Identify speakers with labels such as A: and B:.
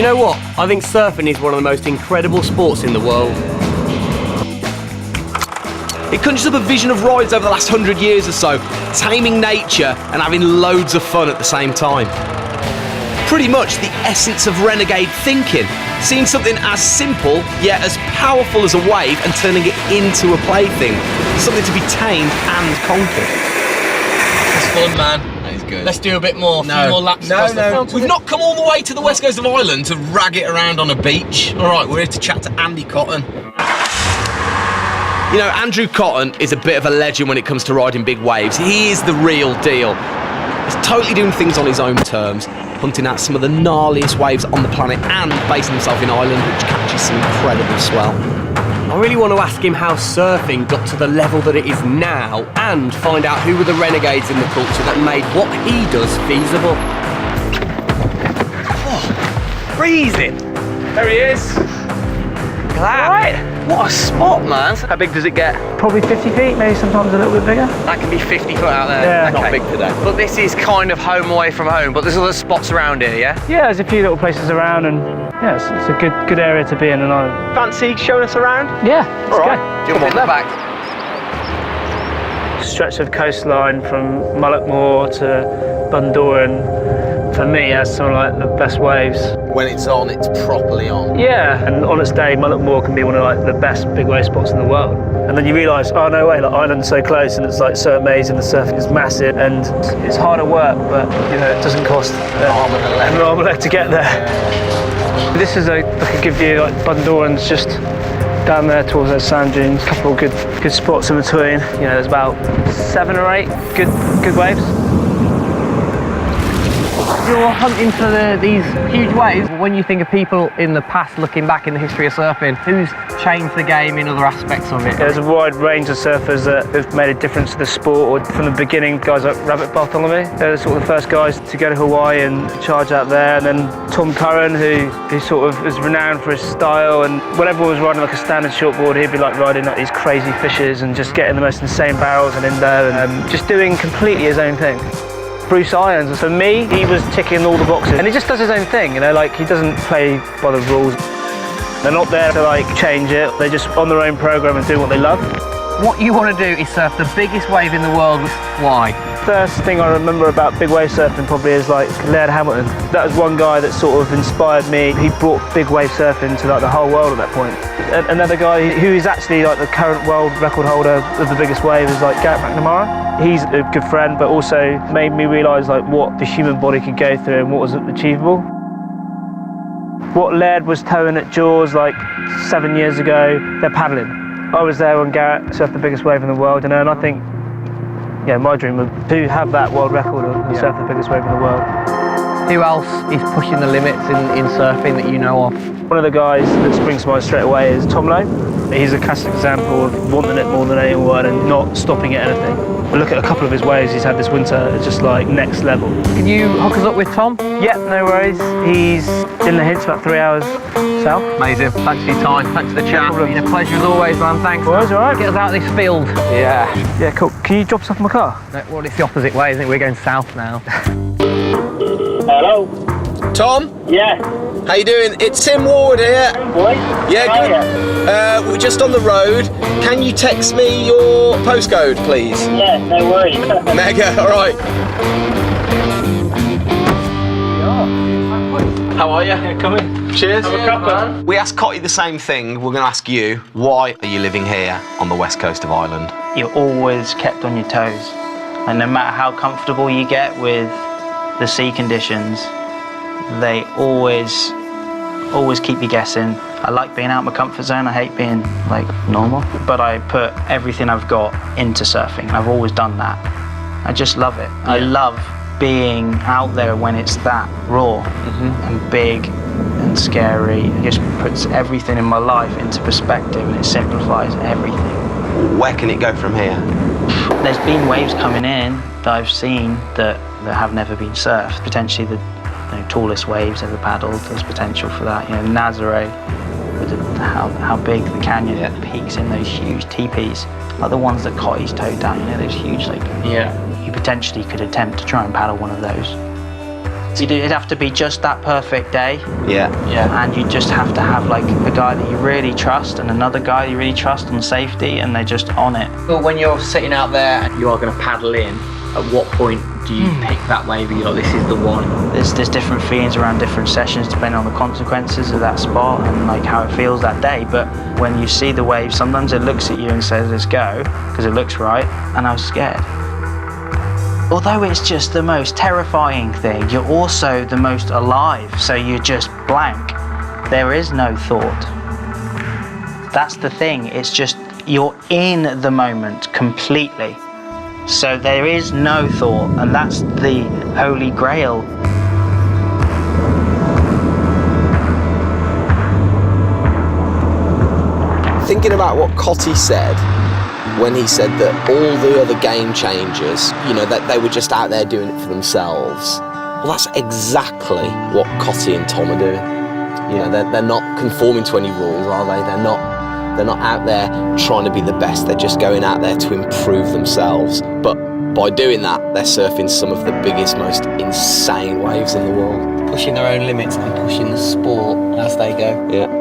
A: know what? I think surfing is one of the most incredible sports in the world.
B: It conjures up a vision of rides over the last 100 years or so, taming nature and having loads of fun at the same time. Pretty much the essence of renegade thinking, seeing something as simple yet as powerful as a wave and turning it into a plaything, something to be tamed and conquered.
C: It's fun, man.
D: That is good.
C: Let's do a bit more, a few more laps.
D: No.
B: We've not come all the way to the west coast of Ireland to rag it around on a beach. All right, we're here to chat to Andy Cotton. You know, Andrew Cotton is a bit of a legend when it comes to riding big waves. He is the real deal. He's totally doing things on his own terms, hunting out some of the gnarliest waves on the planet and basing himself in Ireland, which catches some incredible swell.
A: I really want to ask him how surfing got to the level that it is now and find out who were the renegades in the culture that made what he does feasible.
E: Oh, freezing.
D: There he is.
E: Right. What a spot, man. How big does it get?
F: Probably 50 feet, maybe sometimes a little bit bigger.
E: That can be 50 foot out there.
F: Yeah.
E: Okay.
B: Not big today.
E: But this is kind of home away from home, but there's other spots around here, yeah?
F: Yeah, there's a few little places around, and yeah, it's a good area to be in. And
E: Fancy showing us around?
F: yeah,
E: All right. Jump in the back.
F: stretch of coastline from Mullaghmore to Bundoran. For me, has some of like the best waves.
B: When it's on, it's properly on.
F: Yeah, and on its day, Mullaghmore can be one of like the best big wave spots in the world. And then you realise, oh no way, like Ireland's so close and it's like so amazing. The surfing is massive and it's harder work, but you know it doesn't cost an arm and a leg to get there. This is I could give you like Bundoran's just down there towards those sand dunes. A couple of good spots in between. You know, there's about 7 or 8 good waves.
G: You're hunting for these huge waves. When you think of people in the past looking back in the history of surfing, who's changed the game in other aspects of it?
F: There's a wide range of surfers that have made a difference to the sport. Or from the beginning, guys like Rabbit Bartholomew, they're sort of the first guys to go to Hawaii and charge out there. And then Tom Curran, who sort of is renowned for his style. And when everyone was riding like a standard shortboard, he'd be like riding like these crazy fishes and just getting the most insane barrels and indo and just doing completely his own thing. Bruce Irons, for me, he was ticking all the boxes and he just does his own thing, you know, like he doesn't play by the rules. They're not there to like change it, they're just on their own program and doing what they love.
G: What you want to do is surf the biggest wave in the world. Why?
F: First thing I remember about big wave surfing probably is like Laird Hamilton. That was one guy that sort of inspired me. He brought big wave surfing to like the whole world at that point. Another guy who is actually like the current world record holder of the biggest wave is like Garrett McNamara. He's a good friend, but also made me realise like what the human body could go through and what was achievable. What Laird was towing at Jaws like 7 years ago, they're paddling. I was there when Garrett surfed the biggest wave in the world, and I think, yeah, my dream was to have that world record and surf the biggest wave in the world.
G: Who else is pushing the limits in surfing that you know of?
F: One of the guys that springs to mind straight away is Tom Lowe. He's a classic example of wanting it more than anyone and not stopping at anything. But look at a couple of his waves he's had this winter, it's just like next level.
G: Can you hook us up with Tom?
F: Yeah, no worries. He's in the Hints, about 3 hours south.
G: Amazing. Thanks for your time. Thanks for the chat. It's been a pleasure as always, man. Thanks.
F: Always, all right.
G: Get us out of this field.
F: Yeah, cool. Can you drop us off in my car?
G: No, well, it's the opposite way, isn't it? We're going south now.
H: Hello?
B: Tom?
H: Yeah.
B: How you doing? It's Tim Ward here.
H: Boy?
B: Yeah,
H: How
B: good.
H: are
B: We're just on the road. Can you text me your postcode, please?
H: you? Yeah, no worries.
B: Mega, all right. How are you?
F: Yeah, come in.
B: Cheers.
H: Have a cuppa.
B: We asked Cotty the same thing. We're going to ask you, why are you living here on the west coast of Ireland?
I: You're always kept on your toes. And no matter how comfortable you get with the sea conditions, they always keep you guessing. I like being out of my comfort zone. I hate being like normal, but I put everything I've got into surfing. I've always done that. I just love it. Yeah. I love being out there when it's that raw and big and scary. It just puts everything in my life into perspective and it simplifies everything.
B: Where can it go from here?
I: There's been waves coming in that I've seen that have never been surfed. Potentially the tallest waves ever paddled. There's potential for that. You know, Nazare, with how big the canyon peaks in those huge teepees, like the ones that Cotty's towed down. You know, those huge, like, you potentially could attempt to try and paddle one of those. It'd have to be just that perfect day.
B: Yeah.
I: And you just have to have like a guy that you really trust and another guy you really trust on safety, and they're just on it.
G: But when you're sitting out there and you are going to paddle in, at what point do you pick that wave? You're like, this is the one.
I: There's different feelings around different sessions depending on the consequences of that spot and like how it feels that day. But when you see the wave, sometimes it looks at you and says, let's go, because it looks right, and I was scared. Although it's just the most terrifying thing, you're also the most alive, so you're just blank. There is no thought. That's the thing, it's just you're in the moment completely. So there is no thought, and that's the holy grail.
D: Thinking about what Cotty said when he said that all the other game changers, you know, that they were just out there doing it for themselves. Well, that's exactly what Cotty and Tom are doing. You know, they're not conforming to any rules, are they? They're not out there trying to be the best. They're just going out there to improve themselves. But by doing that, they're surfing some of the biggest, most insane waves in the world.
A: Pushing their own limits and pushing the sport as they go.
D: Yeah.